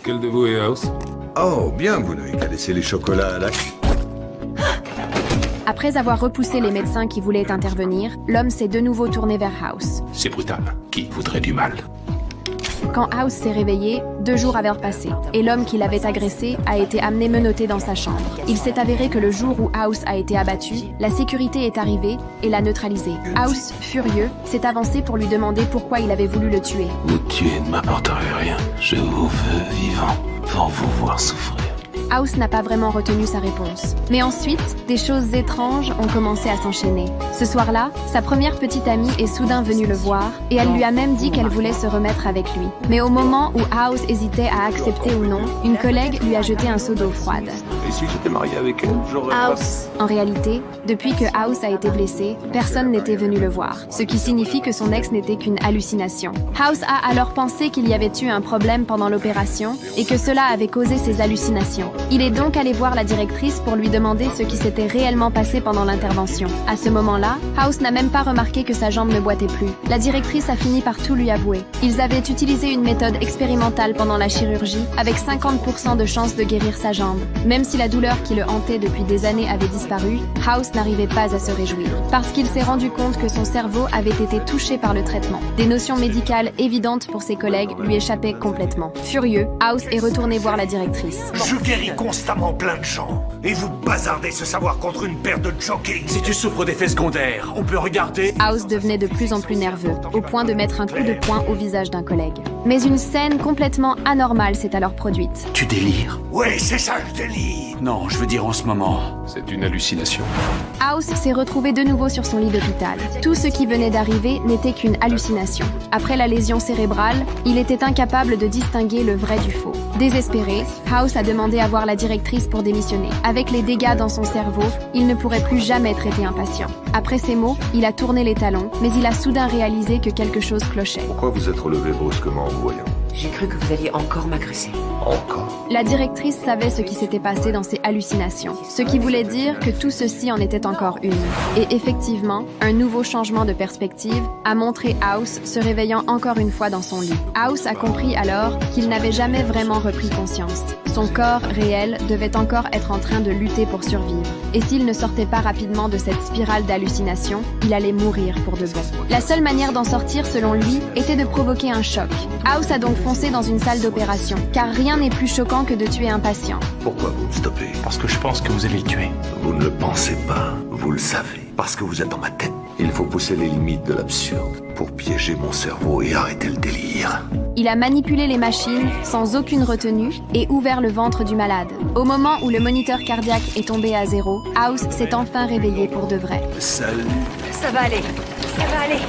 Lequel de vous est House? Oh, bien, vous n'avez qu'à laisser les chocolats à la... Après avoir repoussé les médecins qui voulaient intervenir, l'homme s'est de nouveau tourné vers House. C'est brutal. Qui voudrait du mal? Quand House s'est réveillé, 2 jours avaient passé, et l'homme qui l'avait agressé a été amené menotté dans sa chambre. Il s'est avéré que le jour où House a été abattu, la sécurité est arrivée et l'a neutralisé. House, furieux, s'est avancé pour lui demander pourquoi il avait voulu le tuer. Vous tuer ne m'apporterait rien. Je vous veux vivant pour vous voir souffrir. House n'a pas vraiment retenu sa réponse. Mais ensuite, des choses étranges ont commencé à s'enchaîner. Ce soir-là, sa première petite amie est soudain venue le voir et elle lui a même dit qu'elle voulait se remettre avec lui. Mais au moment où House hésitait à accepter ou non, une collègue lui a jeté un seau d'eau froide. Et si j'étais marié avec elle, j'aurais... House. En réalité, depuis que House a été blessé, personne n'était venu le voir, ce qui signifie que son ex n'était qu'une hallucination. House a alors pensé qu'il y avait eu un problème pendant l'opération et que cela avait causé ses hallucinations. Il est donc allé voir la directrice pour lui demander ce qui s'était réellement passé pendant l'intervention. À ce moment-là, House n'a même pas remarqué que sa jambe ne boitait plus. La directrice a fini par tout lui avouer. Ils avaient utilisé une méthode expérimentale pendant la chirurgie, avec 50% de chances de guérir sa jambe. Même si la douleur qui le hantait depuis des années avait disparu, House n'arrivait pas à se réjouir. Parce qu'il s'est rendu compte que son cerveau avait été touché par le traitement. Des notions médicales évidentes pour ses collègues lui échappaient complètement. Furieux, House est retourné voir la directrice. Je guéris constamment plein de gens. Et vous bazardez ce savoir contre une paire de jockeys. Si tu souffres d'effets secondaires, on peut regarder... House devenait de plus en plus nerveux, au point de mettre un coup de poing au visage d'un collègue. Mais une scène complètement anormale s'est alors produite. Tu délires? Ouais, c'est ça le délire. Non, je veux dire en ce moment. C'est une hallucination. House s'est retrouvé de nouveau sur son lit d'hôpital. Tout ce qui venait d'arriver n'était qu'une hallucination. Après la lésion cérébrale, il était incapable de distinguer le vrai du faux. Désespéré, House a demandé à voir la directrice pour démissionner. Avec les dégâts dans son cerveau, il ne pourrait plus jamais traiter un patient. Après ces mots, il a tourné les talons, mais il a soudain réalisé que quelque chose clochait. Pourquoi vous êtes relevé brusquement en me voyant? J'ai cru que vous alliez encore m'agresser. Encore? La directrice savait ce qui s'était passé dans ses hallucinations, ce qui voulait dire que tout ceci en était encore une. Et effectivement, un nouveau changement de perspective a montré House se réveillant encore une fois dans son lit. House a compris alors qu'il n'avait jamais vraiment repris conscience. Son corps réel devait encore être en train de lutter pour survivre. Et s'il ne sortait pas rapidement de cette spirale d'hallucination, il allait mourir pour de bon. La seule manière d'en sortir, selon lui, était de provoquer un choc. House a donc foncé dans une salle d'opération, car rien n'est plus choquant que de tuer un patient. Pourquoi vous me stoppez? Parce que je pense que vous allez le tuer. Vous ne le pensez pas, vous le savez. Parce que vous êtes dans ma tête. Il faut pousser les limites de l'absurde pour piéger mon cerveau et arrêter le délire. Il a manipulé les machines sans aucune retenue et ouvert le ventre du malade. Au moment où le moniteur cardiaque est tombé à 0, House s'est enfin réveillé pour de vrai. Salut. Ça va aller. Ça va aller.